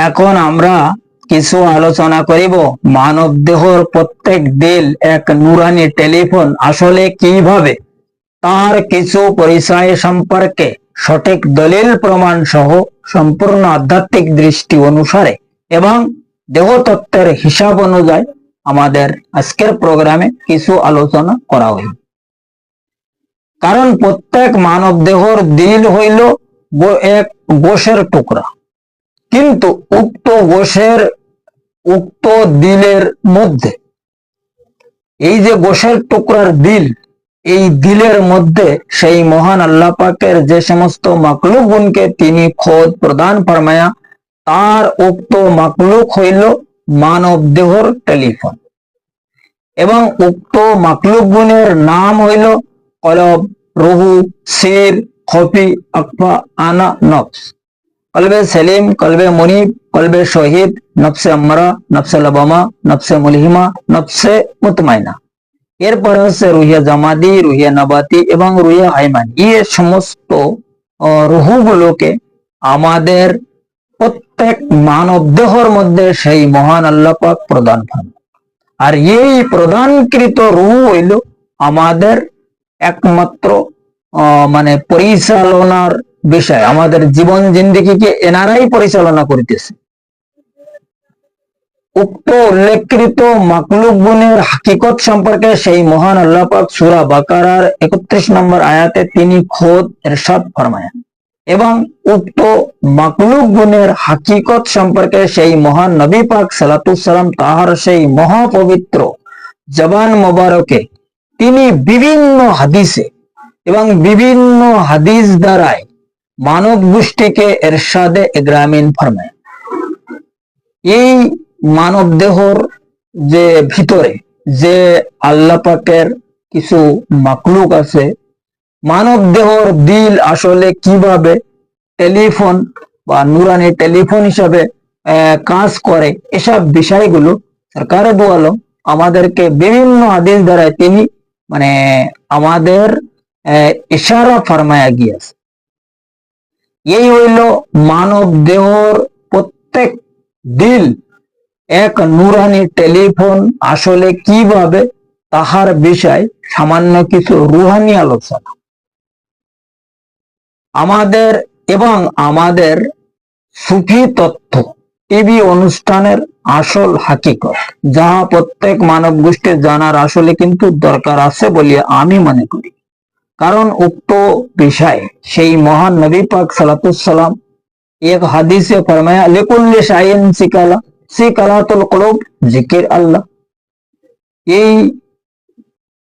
এখন আমরা কিছু আলোচনা করিব মানব দেহর প্রত্যেক দিল এক নুরানি টেলিফোন আসলে কিভাবে, তার কিছু পরিচয় সম্পর্কে সঠিক দলিল প্রমাণ সহ সম্পূর্ণ আধ্যাত্মিক দৃষ্টি অনুসারে এবং দেহতত্ত্বের হিসাব অনুযায়ী আমাদের আজকের প্রোগ্রামে কিছু আলোচনা করা হইল। কারণ প্রত্যেক মানব দেহর দিল হইল এক গোশের টুকরা, কিন্তু উক্ত দিলের মধ্যে এই যে গোশের টুকরার দিল, এই দিলের মধ্যে সেই মহান আল্লাহ পাকের যে সমস্ত মাকলুক গুণকে তিনি খোদ প্রদান ফরমায়া, তার উক্ত মাকলুক হইল মানব দেহর টেলিফোন, এবং উক্ত মাকলুক গুণের নাম হইল কলব, রুহু, সির, খফি, আকফা, আনা, নফস। কলবে সেলিম, কলবে মুনিব, কলবে শহীদ, নফসে আম্মারা, নফসে লবামা, নফসে মুলহিমা, নফসে মুতমাইনা। এরপর হচ্ছে রুহিয়া জামাদি, রুহিয়া নবাতি এবং রুহিয়া হাইমানি। এই সমস্ত রুহুগুলোকে আমাদের প্রত্যেক মানব দেহর মধ্যে সেই মহান আল্লাহ পাক প্রদান করেন। আর এই প্রদানকৃত রুহু হইল আমাদের একমাত্র পরিচালনার বিষয়। আমাদের জীবন জিন্দেগিকে এনারাই পরিচালনা করিতেছে। উক্ত উল্লেখকৃত মাকলুক গুণের হাকিকত সম্পর্কে সেই মহান আল্লাহ পাক সূরা বাকারার 31 নম্বর আয়াতে তিনি খোদ ইরশাদ ফরমায়েন, এবং উক্ত মাকলুক গুণের হাকিকত সম্পর্কে সেই মহান নবী পাক সাল্লাল্লাহু সাল্লাম তাহার সেই মহাপবিত্র জবান মোবারকে তিনি বিভিন্ন হাদিসে এবং বিভিন্ন হাদিস দ্বারাই মানব গোষ্ঠীকে ইরশাদে ইগরামিন ফরমায়। এই মানব দেহর যে ভিতরে যে আল্লাহ পাকের কিছু মাকলুক আছে, মানব দেহর দিল আসলে কিভাবে টেলিফোন বা নুরানি টেলিফোন হিসাবে কাজ করে, এসব বিষয়গুলো সরকারে দু আলম আমাদেরকে বিভিন্ন হাদিস দ্বারা তিনি আমাদের ইশারা ফরমায়া গিয়েছে। এই হইল মানব দেহর প্রত্যেক দিল এক নুরানি টেলিফোন আসলে কিভাবে, তাহার বিষয় সামান্য কিছু রুহানি আলোচনা আমাদের এবং আমাদের সুফি তথ্য টিভি অনুষ্ঠানের আসল হাকিকত, যাহা প্রত্যেক মানব গোষ্ঠীর জানার আসলে কিন্তু দরকার আছে বলে আমি মনে করি। কারণ উক্ত বিষয় সেই মহান নবী পাক সাল্লাল্লাহু সাল্লাম এক হাদিসে ফরমায়া, লিকুল্লি শাইইন সিকালা, সিকালাতুল কুলুব জিকির আল্লাহ। এই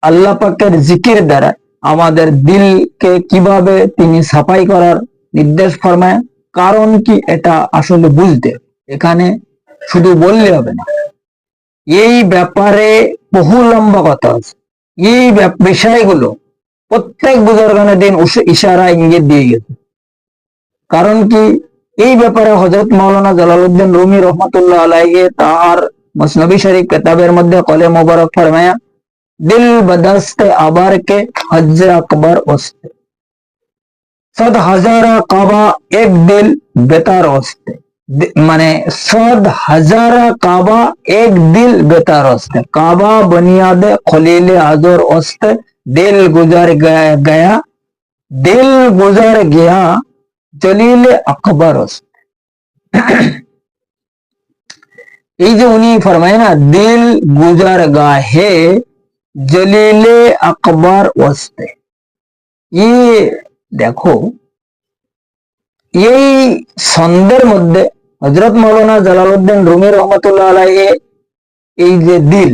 আল্লাহ পাকের জিকির দ্বারা আমাদের দিলকে কিভাবে তিনি সাফাই করার নির্দেশ ফরমায়। কারণ কি, এটা আসলে বুঝতে, এখানে শুধু বললে হবে না, এই ব্যাপারে বহু লম্বা কথা আছে। এই বিষয়গুলো প্রত্যেক বুজুর্গানের দিন ইশারা ইঙ্গিত দিয়ে গেছে। কারণ কি, এই ব্যাপারে হযরত মাওলানা জালালউদ্দিন রুমি রহমাতুল্লাহ আলাইহি তার মসনবী শরীফ কিতাবের মধ্যে কলে মোবারক ফরমায়া, দিল বদস্তে আবার কে হজ্জ আকবর ওস্তে, 100,000 কাবা এক দিল বেতার ওস্তে, 100,000 কাবা এক দিল বেতার ওস্তে, কাবা বুনিয়াদে খলিলে আজর ওস্তে, দিল গুজর গয়া, দিল গুজর গয়া জলিলে আকবর ওস্তে। এই যে উনি ফরমায় না, দিল গুজর গাহে জলিলে আকবর ওস্তে, দেখো এই ছন্দের মধ্যে হযরত মাওলানা জালালউদ্দিন রুমি রহমাতুল্লাহ আলাইহি এই যে দিল,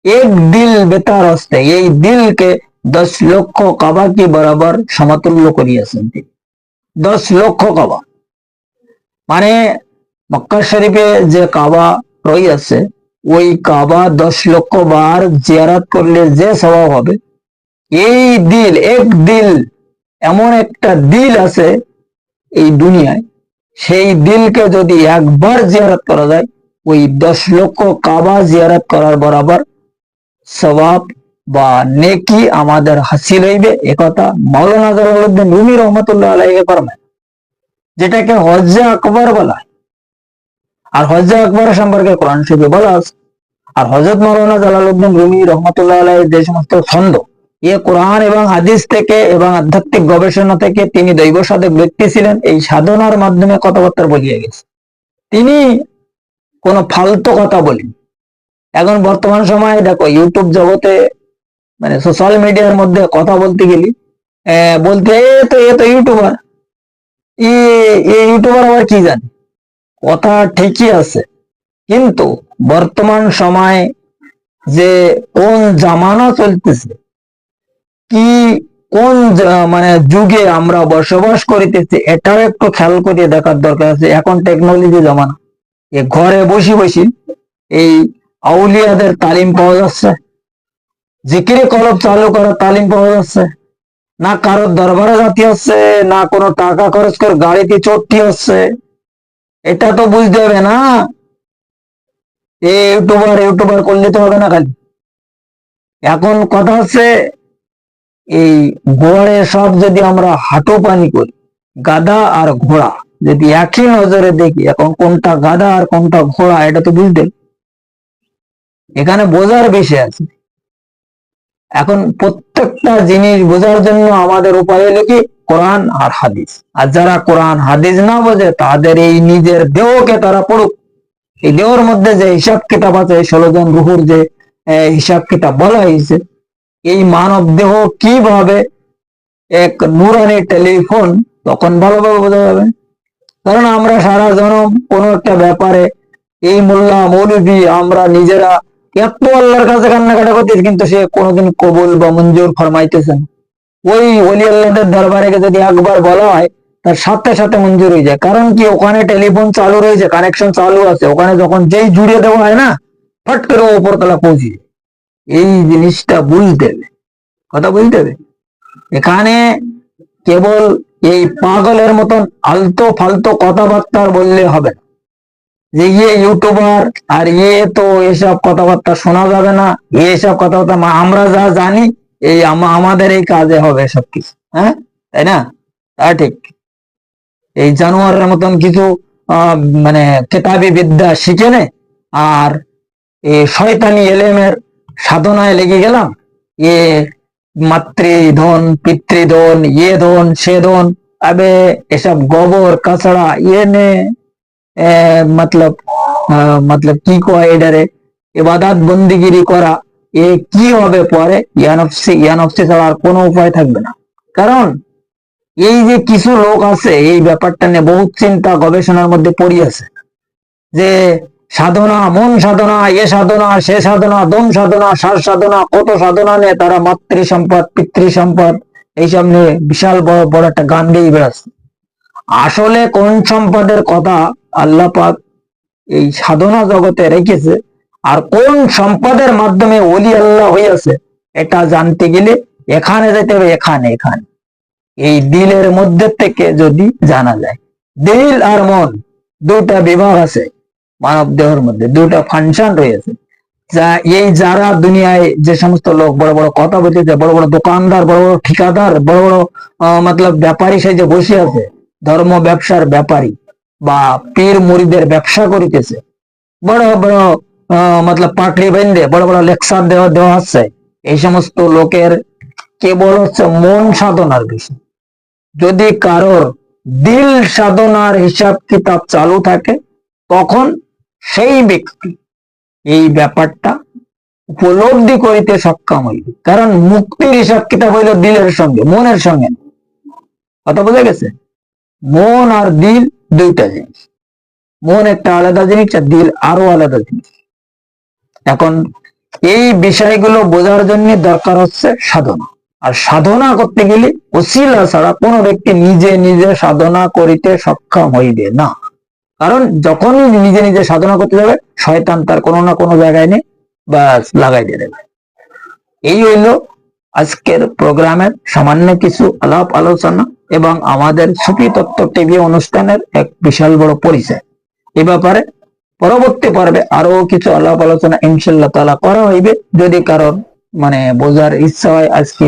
এক দিল বেতার ওস্তে, এই দিলকে 10 লক্ষ কাবা কি বরাবর সমতুল্য করিয়াছেন তিনি। 10 লক্ষ কাবা মক্কা শরীফে যে কাবা রয়েছে, ওই কাবা 10 লক্ষ বার জিয়ারত করলে যে সওয়াব হবে, এই দিল, এক দিল, এমন একটা দিল আছে এই দুনিয়ায়, সেই দিলকে যদি একবার জিয়ারত করা যায়, ওই 10 লক্ষ কাবা জিয়ারত করার বরাবর সওয়াব বা নেকি আমাদের হাসিল হইবে। একথা মাওলানা জালালউদ্দিন রুমি রহমাতুল্লাহ আলাইহি ফরমায়, যেটাকে হজ্জে আকবর বলা হয়। আর হজ্জে আকবর সম্পর্কে কোরআন শরীফে বলা আছে। আর হযরত মাওলানা জালালউদ্দিন রুমি রহমাতুল্লাহ আলাইহির যে সমস্ত ছন্দ, কোরআন এবং হাদিস থেকে এবং আধ্যাত্মিক গবেষণা থেকে তিনি দৈব সাধক ব্যক্তি ছিলেন, এই সাধনার মাধ্যমে কথাবার্তা বলিয়ে গেছে। তিনি কোনো ফালতু কথা বলেন। এখন বর্তমান সময়ে দেখো ইউটিউব জগতে মানে সোশ্যাল মিডিয়ার মধ্যে কথা বলতে গেলি বলতে এ তো ইউটিউবার, ইউটিউবার আবার কি জানে, কথা ঠিকই আছে, কিন্তু বর্তমান সময়ে যে কোন জামানা চলতেছে, কি কোন মানে যুগে আমরা বসবাস করিতেছি, এটাও একটু খেয়াল করে দেখার দরকার আছে। এখন টেকনোলজি জামানা, ঘরে বসে বসে এই আউলিয়াদের তালিম পাওয়া যাচ্ছে, জিকিরে কলব চালু করার তালিম পাওয়া যাচ্ছে, না কারোর দরবারে জাতি হচ্ছে, না কোনো টাকা খরচ করে গাড়িতে চড়তি হচ্ছে। এটা তো বুঝতে হবে না, ইউটিউবার করলে তো হবে না খালি। এখন কথা হচ্ছে এই গড়ে সব যদি আমরা হাঁটু পানি করি, গাধা আর ঘোড়া যদি একই নজরে দেখি, এখন কোনটা গাধা আর কোনটা ঘোড়া এটা তো বুঝতে, এখানে বোঝার বিষয় আছে। এখন প্রত্যেকটা জিনিস বোঝার জন্য আমাদের উপায় হলো কি কোরআন আর হাদিস। আর যারা কোরআন হাদিস না বোঝে তাদের এই নিজের দেহকে তারা পড়ুক। এই দেহর মধ্যে যে হিসাব কিতাব আছে, 16 জন রুহুর যে হিসাব কিতাব বলা হয়েছে, এই মানব দেহ কিভাবে এক নুরানি টেলিফোন, তখন ভালোভাবে বোঝা যাবে। কারণ আমরা সারা জনম কোনো একটা ব্যাপারে এই মোল্লা মৌলভী আমরা নিজেরা এত আল্লাহর কাছে কান্নাকাটা করতেছি, কিন্তু সে কোনোদিন কবুল বা মঞ্জুর ফরমাইতেছে না। ওই ওলি আল্লাহদের দরবারে যদি একবার বলা হয়, তার সাথে সাথে মঞ্জুর হয়ে যায়। কারণ কি, ওখানে টেলিফোন চালু রয়েছে, কানেকশন চালু আছে, ওখানে যখন যেই জুড়ে দেওয়া হয় না, ফট করে উপরতলা পৌঁছে। এই জিনিসটা বুঝতে হবে, কথা বুঝতে হবে। এখানে কেবল এই পাগলের মতন আলতো ফালতো কথাবার্তা বললে হবে না, যে ইউটিউবার আর তো এসব কথাবার্তা শোনা যাবে না, এসব কথাবার্তা আমরা যা জানি এই আমাদের এই কাজে হবে সবকিছু, হ্যাঁ তাই না? তা ঠিক। এই জানোয়ারের মতন কিছু মানে কেতাবি বিদ্যা শিখে নে, আর এই শয়তানি এলেমের সাধনায় লেগে গেলাম, মাতৃধন পিতৃধন ধন সে ধন, আবে এসব গোবর কাছড়া নে মতলব কি কয় এটারে, ইবাদত বন্দিগিরি করা, কি হবে পরে? ইয়ানফসি ছাড়া আর কোনো উপায় থাকবে না। কারণ এই যে কিছু লোক আছে এই ব্যাপারটা নিয়ে বহুত চিন্তা গবেষণার মধ্যে পড়িয়েছে, যে সাধনা, মন সাধনা, সাধনা সে সাধনা, দম সাধনা, সার সাধনা, কত সাধনা নিয়ে তারা মাতৃ সম্পদ পিতৃ সম্পদ এইসব নিয়ে বিশাল বড় বড় একটা গান গেয়ে বেড়াচ্ছে। আসলে কোন সম্পদের কথা আল্লাহ পাক এই সাধনা জগতে রেখেছে, আর কোন সম্পদের মাধ্যমে ওলি আল্লাহ হইয়াছে, এটা জানতে গেলে এখানে যেতে হবে, এখানে এই দিলের মধ্যে থেকে যদি জানা যায়। দিল আর মন দুটা বিভাগ আছে মানব দেহের মধ্যে, দুটা ফাংশন রয়েছে। যারা দুনিয়ায় যে সমস্ত লোক বড় বড় কথা বলতেছে, বড় বড় দোকানদার, বড় বড় ঠিকাদার, বড় বড় মতলব ব্যাপারী সেজে বসে আছে, ধর্ম ব্যবসার ব্যাপারী বা পীর মুরিদের ব্যবসা করিতেছে, বড় বড় মতলব পাটরি বেঁধে বড় বড় লেকচার দেওয়া হচ্ছে, এই সমস্ত লোকের কেবল হচ্ছে মন সাধনার বিষয়। যদি কারোর দিল সাধনার হিসাব কিতাব চালু থাকে, তখন সেই ব্যক্তি এই ব্যাপারটা উপলব্ধি করিতে সক্ষম হইবে। কারণ মুক্তির হিসাব কিতাব হইল দিলের সঙ্গে, মনের সঙ্গে। কথা বোঝা গেছে? মন আর দিল দুইটা জিনিস। মন একটা আলাদা জিনিস, আর দিল আরো আলাদা জিনিস। এখন এই বিষয়গুলো বোঝার জন্য দরকার হচ্ছে সাধনা। আর সাধনা করতে গেলে ওসিলা ছাড়া কোনো ব্যক্তি নিজে নিজে সাধনা করিতে সক্ষম হইবে না। কারণ যখনই নিজে নিজে সাধনা করতে যাবে, শয়তান তার কোনো না কোনো জায়গায় নিয়ে বাস লাগাই দিয়ে দেবে। এই হইল আজকের প্রোগ্রামের সামান্য কিছু আলাপ আলোচনা এবং আমাদের সুফি তত্ত্ব টিভি অনুষ্ঠানের এক বিশাল বড় পরিচয়। এ ব্যাপারে পরবর্তী পর্বে আরো কিছু আলাপ আলোচনা ইনশাআল্লাহ তাআলা করা হইবে। যদি কারণ মানে বোঝার ইচ্ছা হয়, আজকে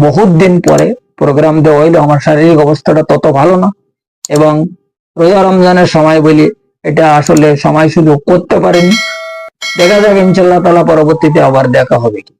বহুত দিন পরে প্রোগ্রাম দেওয়া হইলো, আমার শারীরিক অবস্থাটা তত ভালো না, এবং রোজা রমজানের সময় বলি এটা আসলে সময় সুযোগ করতে পারেনি। দেখা যাক ইনশাআল্লাহ তাআলা পরবর্তীতে আবার দেখা হবে কি।